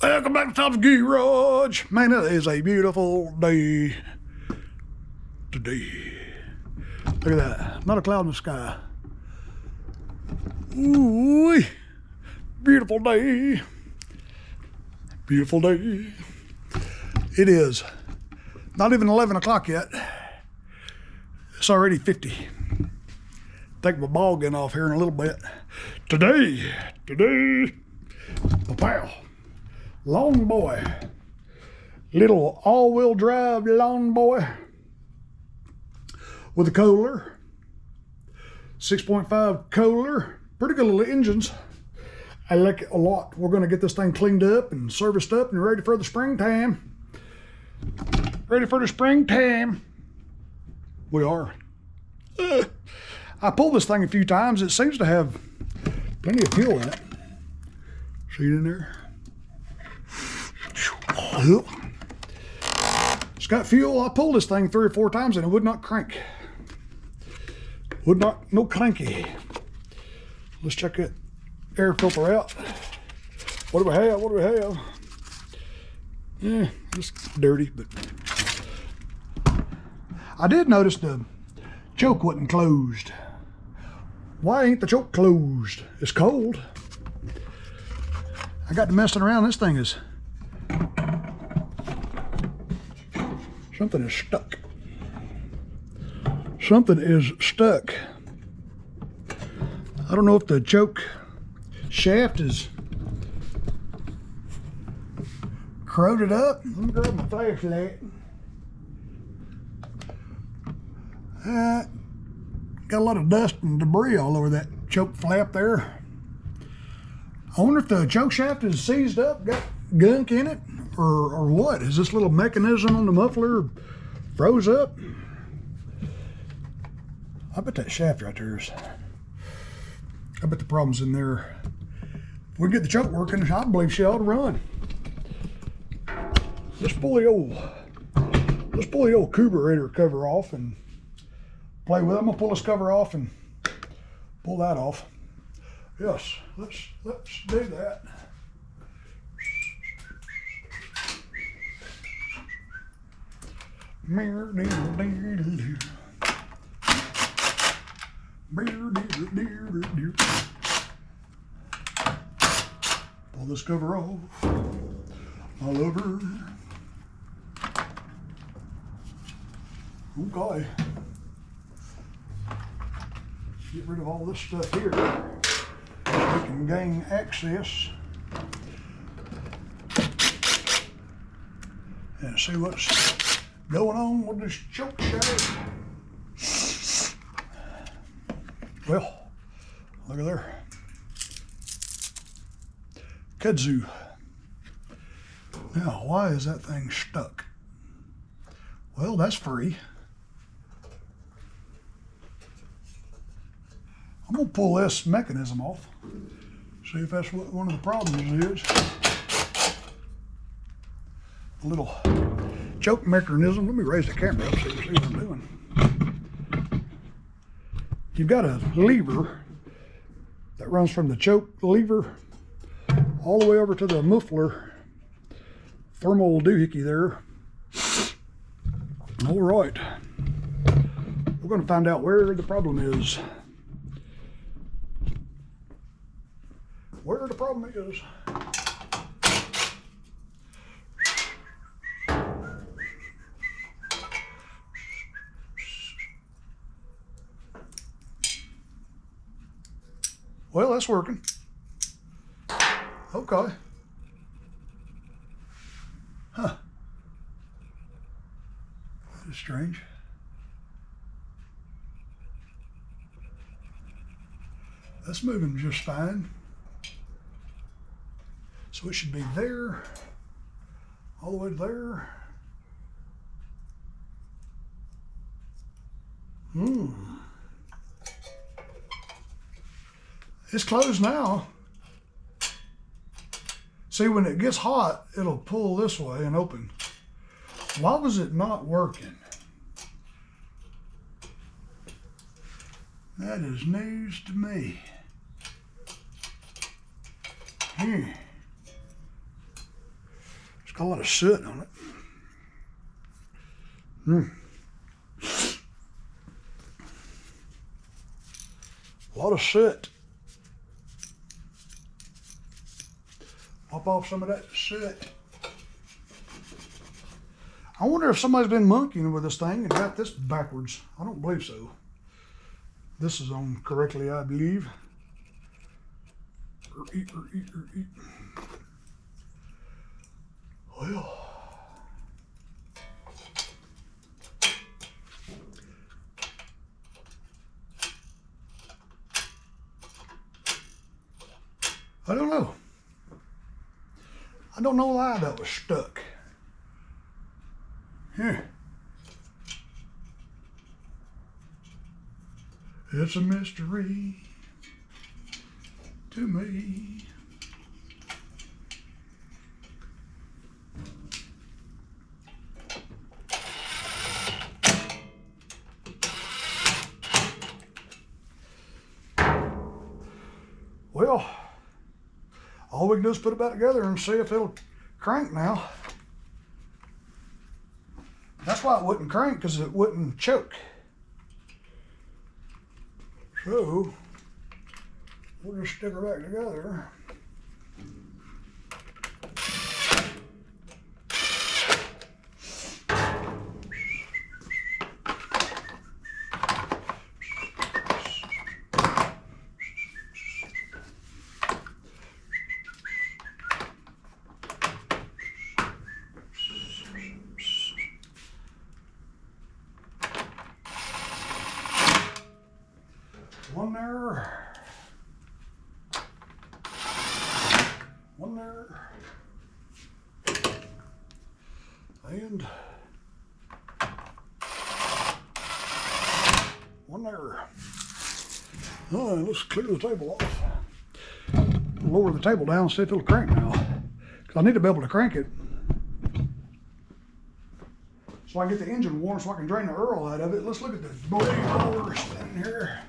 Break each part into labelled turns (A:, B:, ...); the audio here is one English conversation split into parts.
A: Welcome back to Tom's Garage. Man, it is a beautiful day today. Look at that. Not a cloud in the sky. Ooh, beautiful day. Beautiful day. It is not even 11 o'clock yet. It's already 50. Take my ball gun off here in a little bit. Today, wow, LawnBoy, little all-wheel drive LawnBoy with a Kohler, 6.5 Kohler, pretty good little engines. I like it a lot. We're gonna get this thing cleaned up and serviced up and ready for the springtime. Ready for the springtime. We are. I pulled this thing a few times. It seems to have plenty of fuel in it. See it in there? It's got fuel. I pulled this thing 3 or 4 times and it would not crank. Would not, no cranky. Let's check that air filter out. What do we have? What do we have? Yeah, it's dirty, but I did notice the choke wasn't closed. Why ain't the choke closed? It's cold. I got to messing around. This thing is, something is stuck. Something is stuck. I don't know if the choke shaft is corroded up. Let me grab my flashlight. Got a lot of dust and debris all over that choke flap there. I wonder if the choke shaft is seized up, got gunk in it, or what? Is this little mechanism on the muffler froze up? I bet that shaft right there is, I bet the problem's in there. If we get the choke working, I believe she ought to run. Let's pull the old carburetor cover off and play with it. I'm gonna pull this cover off and pull that off. Yes, let's do that. Pull this cover off all over. Okay. Get rid of all this stuff here. We can gain access and see what's going on with this choke shaft. Well, look at there. Kudzu. Now, why is that thing stuck? Well, that's free. I'm gonna pull this mechanism off. See if that's what one of the problems is. A little choke mechanism. Let me raise the camera up so you can see what I'm doing. You've got a lever that runs from the choke lever all the way over to the muffler thermal doohickey there. All right, we're going to find out where the problem is. Where the problem is. Well, that's working. Okay. Huh. That is strange. That's moving just fine. So it should be there, all the way to there. It's closed now. See, when it gets hot, it'll pull this way and open. Why was it not working? That is news to me. It's got a lot of soot on it. A lot of soot. Wipe off some of that soot. I wonder if somebody's been monkeying with this thing and got this backwards. I don't believe so. This is on correctly, I believe. Well. I don't know. I don't know why that was stuck. Here. It's a mystery to me. Well, all we can do is put it back together and see if it'll crank now. That's why it wouldn't crank, because it wouldn't choke. So, we'll just stick her back together. One there. One there. And one there. All right, let's clear the table off. Lower the table down, see if it'll crank now. Because I need to be able to crank it so I can get the engine warm so I can drain the oil out of it. Let's look at the blade while we're standing here.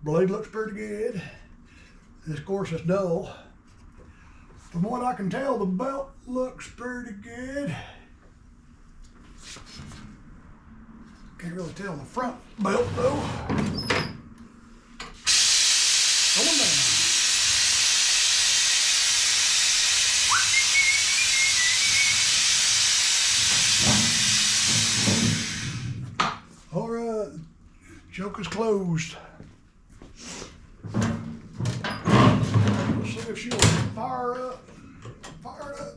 A: Blade looks pretty good. And of course it's dull. From what I can tell, the belt looks pretty good. Can't really tell the front belt though. Going down. All right, choke is closed. Let's see if she'll fire up. Fire it up.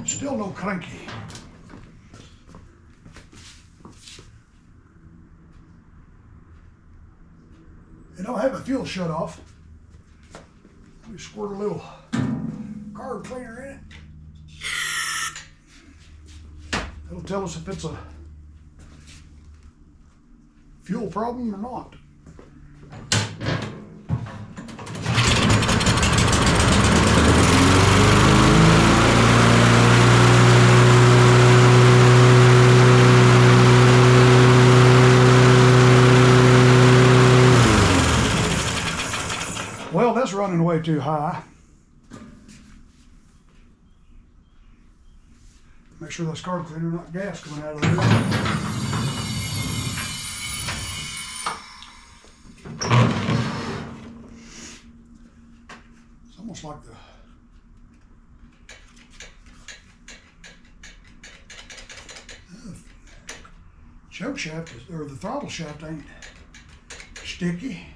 A: Still no cranky. It don't have a fuel shut off. Let me squirt a little carb cleaner in it. It'll tell us if it's a fuel problem or not. Well, that's running way too high. Make sure that's carb cleaner, not gas coming out of there. It's almost like the choke shaft or the throttle shaft ain't sticky.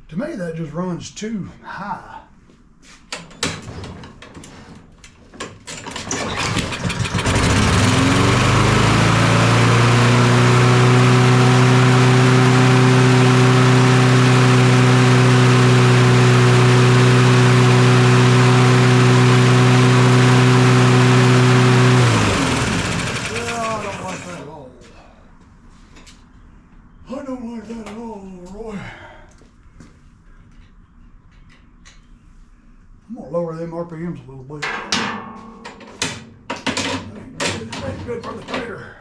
A: To me, that just runs too high. I'm gonna lower them RPMs a little bit. That ain't good for the trailer.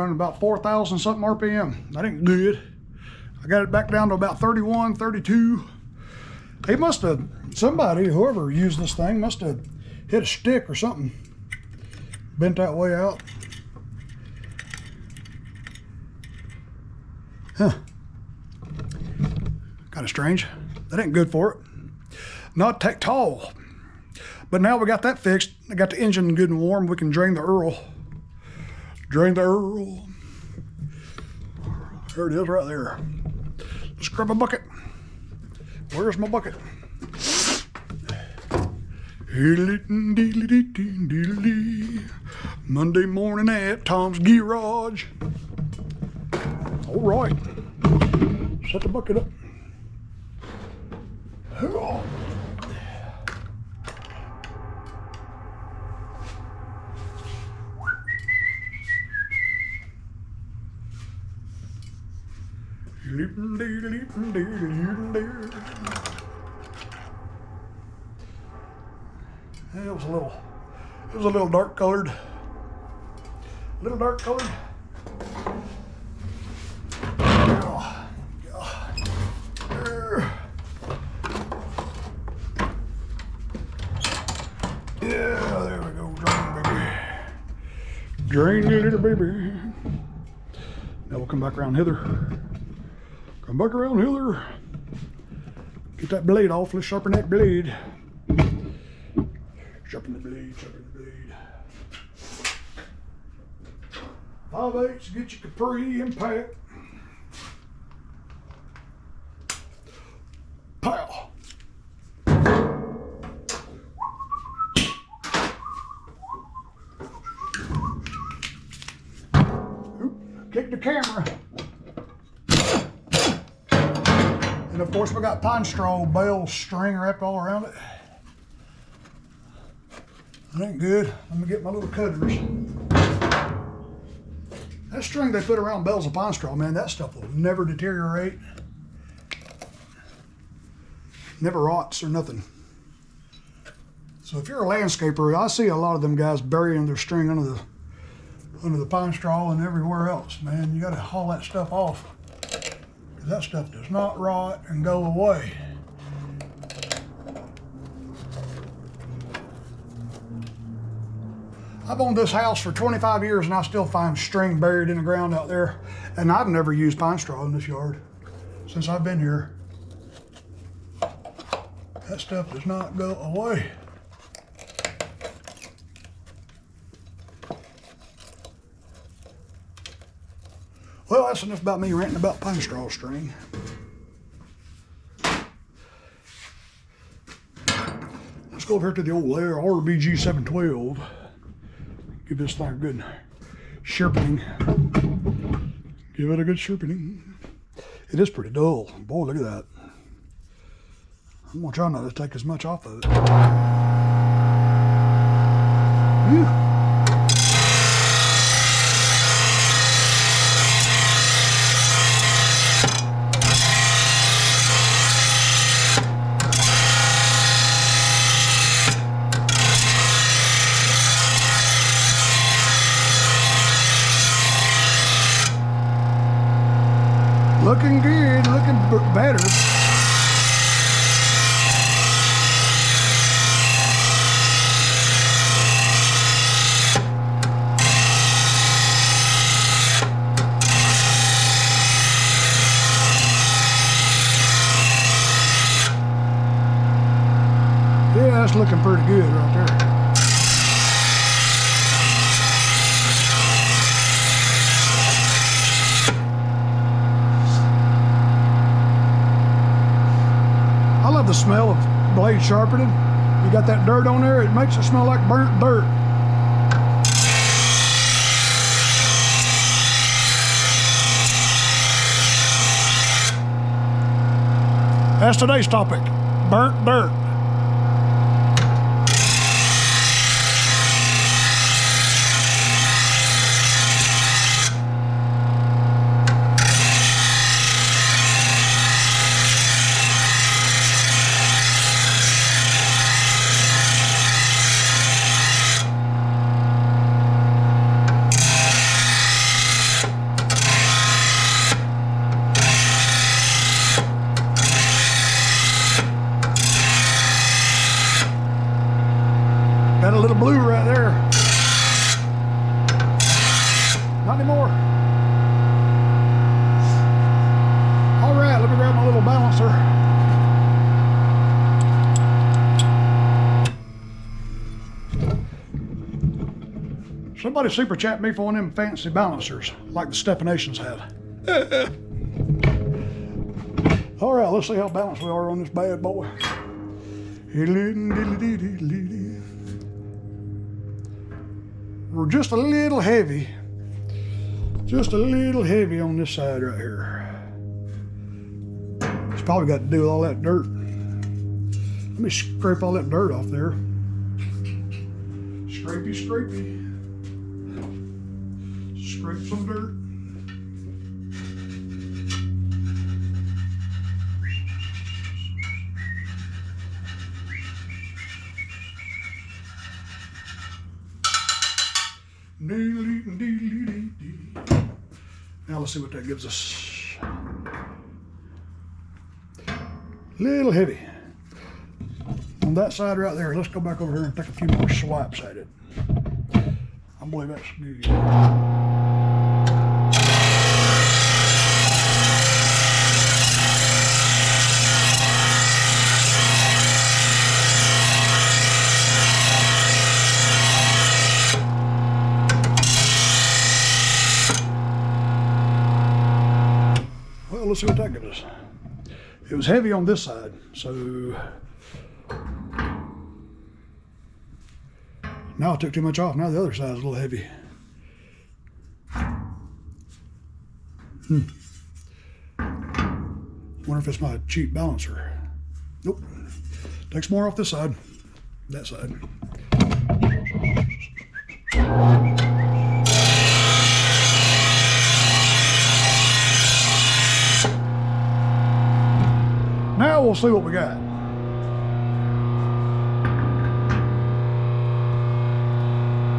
A: running about 4,000 something RPM. That ain't good. I got it back down to about 31, 32. He must have, somebody, whoever used this thing, must have hit a stick or something. Bent that way out. Huh. Kind of strange. That ain't good for it. Not at all. But now we got that fixed. I got the engine good and warm. We can drain the Earl. Drain the Earl. There it is right there. Let's grab a bucket. Where's my bucket? Monday morning at Tom's Garage. All right. Set the bucket up. Oh. It was a little dark colored. A little dark colored. Yeah, there we go. Drain, baby. Drain, little baby. Now we'll come back around hither. Come back around hither. Get that blade off. Let's sharpen that blade. Sharpen the blade, sharpen the blade. 5/8, get your Capri impact. Pow. Oop, kick the camera. And of course we got pine straw bale string wrapped all around it. That ain't good. Let me get my little cutters. That string they put around bales of pine straw, man, that stuff will never deteriorate. Never rots or nothing. So if you're a landscaper, I see a lot of them guys burying their string under the pine straw and everywhere else. Man, you gotta haul that stuff off. That stuff does not rot and go away. I've owned this house for 25 years and I still find string buried in the ground out there. And I've never used pine straw in this yard since I've been here. That stuff does not go away. Well, that's enough about me ranting about pine straw string. Let's go over here to the old RBG 712. Give this thing a good sharpening. Give it a good sharpening. It is pretty dull. Boy, look at that. I'm gonna try not to take as much off of it. Whew. Looking good, looking better. Yeah, that's looking pretty good right there. The smell of blade sharpening. You got that dirt on there, it makes it smell like burnt dirt. That's today's topic, burnt dirt. Somebody super chat me for one of them fancy balancers like the Stepanations have. All right, let's see how balanced we are on this bad boy. We're just a little heavy. Just a little heavy on this side right here. It's probably got to do with all that dirt. Let me scrape all that dirt off there. Scrapey, scrapey. Scrape some dirt. Now let's see what that gives us. Little heavy. On that side right there, let's go back over here and take a few more swipes at it. I believe that's good. Well, let's see what that gives us. It was heavy on this side, so now I took too much off. Now the other side's a little heavy. Wonder if it's my cheap balancer. Nope. Takes more off this side. That side. Now we'll see what we got.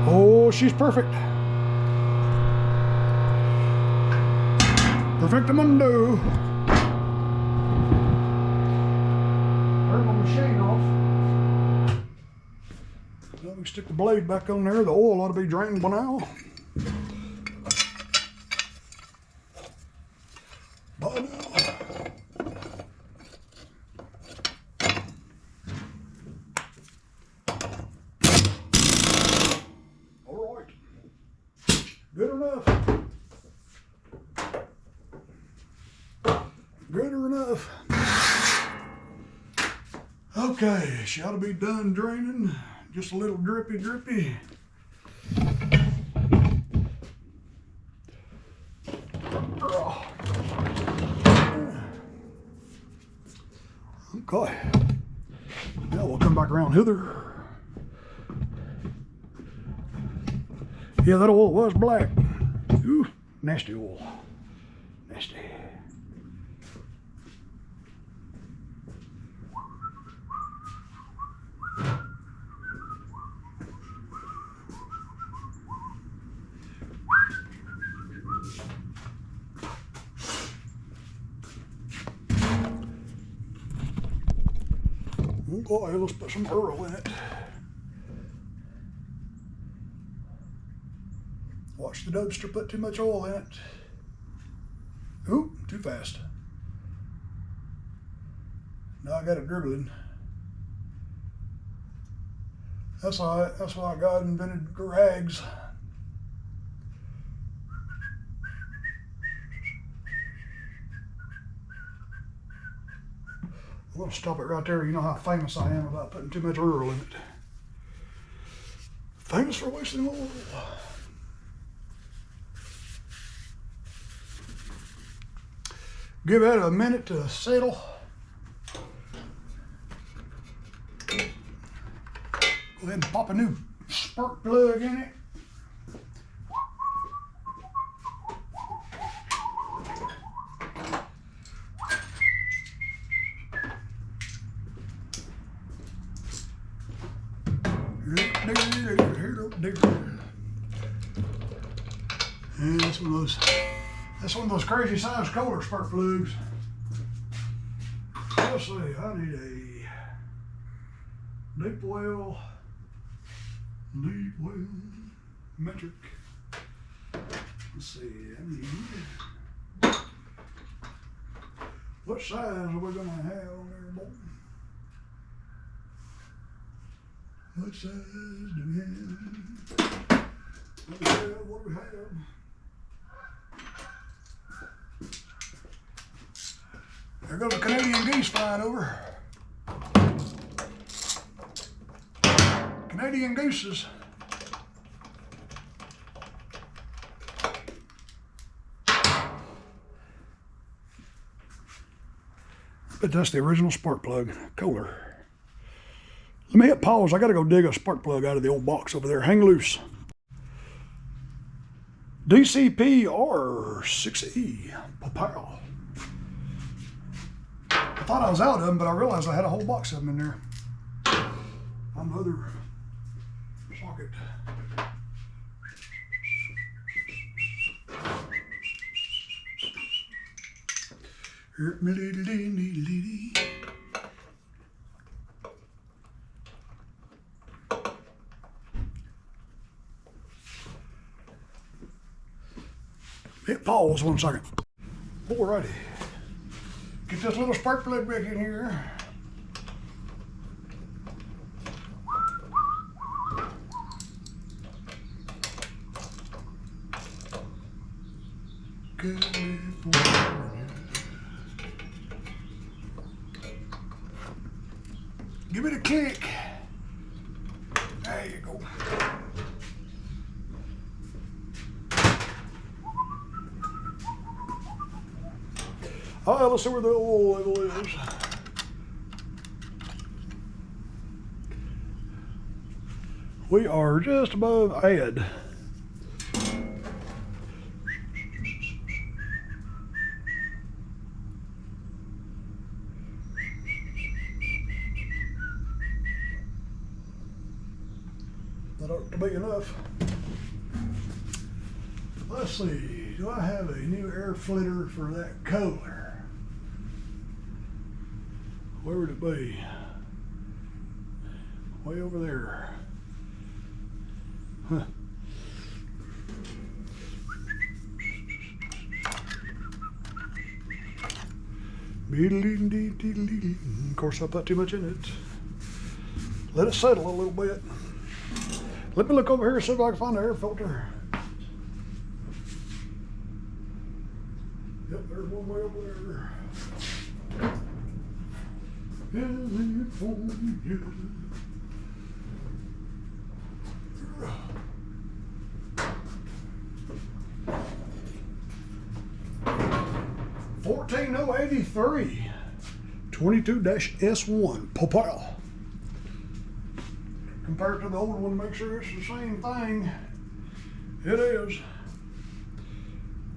A: Oh, she's perfect. Perfectamundo. Turn my machine off. Let me stick the blade back on there. The oil ought to be drained by now. Good enough. Good enough. Okay, she ought to be done draining. Just a little drippy, drippy. Okay. Now we'll come back around hither. Yeah, that oil was black. Ooh, nasty oil. Nasty. Okay, let's put some oil in it. Watch the dumpster put too much oil in it. Oop, too fast. Now I got it dribbling. That's all right. That's why God invented rags. I'm gonna stop it right there. You know how famous I am about putting too much oil in it. Famous for wasting oil. Give that a minute to settle. Go ahead and pop a new spark plug in it. And that's one of those crazy size Kohler spark plugs. Let's see, I need a deep well metric. Let's see, I need, what size are we gonna have on there, boy? What size do we have? What do we have? There goes the Canadian geese flying over. Canadian gooses. But that's the original spark plug, Kohler. Let me hit pause. I gotta go dig a spark plug out of the old box over there. Hang loose. DCP R6E. Pow. I thought I was out of them, but I realized I had a whole box of them in there. On the other socket. Hit pause 1 second. Alrighty. Get this little spark plug back in here. California. Give it a click. There you go. All right, let's see where the oil level is. We are just above add. That ought to be enough. Let's see, do I have a new air filter for that Kohler? Where would it be? Way over there. Huh. Of course, I put too much in it. Let it settle a little bit. Let me look over here and see if I can find the air filter. Yep, there's one way over there. California. 14083 22-S1 Pow. Compared to the old one, make sure it's the same thing. It is.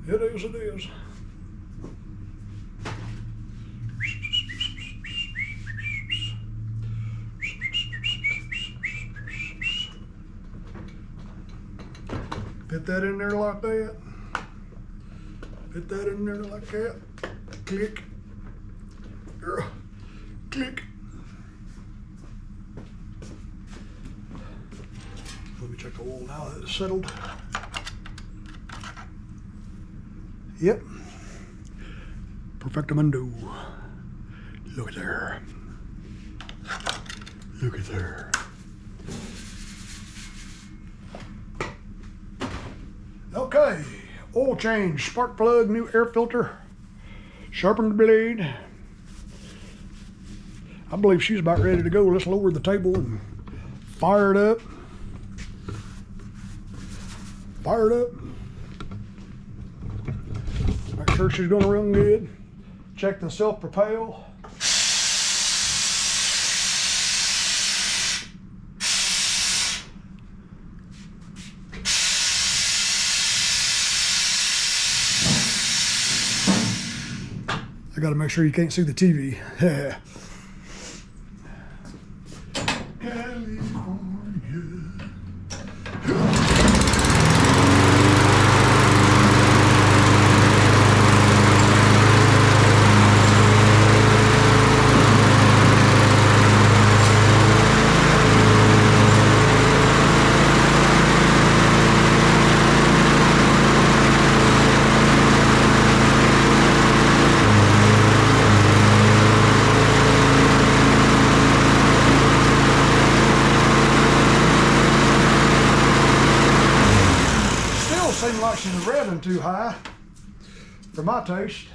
A: It is, it is. Put that in there like that. Put that in there like that. Click. Click. Let me check the oil now that it's settled. Yep. Perfectamundo. Look at there. Look at there. Okay, oil change, spark plug, new air filter, sharpened blade. I believe she's about ready to go. Let's lower the table and fire it up. Fire it up. Make sure she's gonna run good. Check the self-propel. I gotta make sure you can't see the TV. too high for my taste.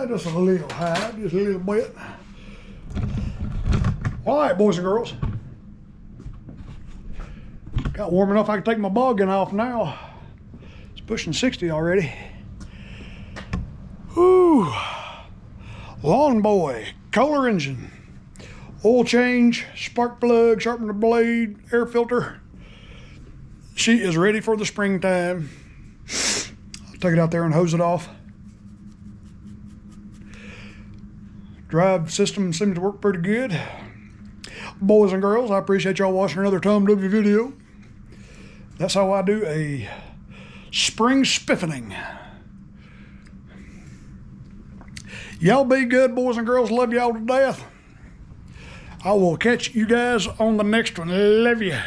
A: Just a little high, just a little bit. All right, boys and girls. Got warm enough I can take my boggin off now. It's pushing 60 already. Whew. LawnBoy, Kohler engine. Oil change, spark plug, sharpen the blade, air filter. She is ready for the springtime. I'll take it out there and hose it off. Drive system seems to work pretty good. Boys and girls, I appreciate y'all watching another Tom W video. That's how I do a spring spiffening. Y'all be good, boys and girls. Love y'all to death. I will catch you guys on the next one. Love you.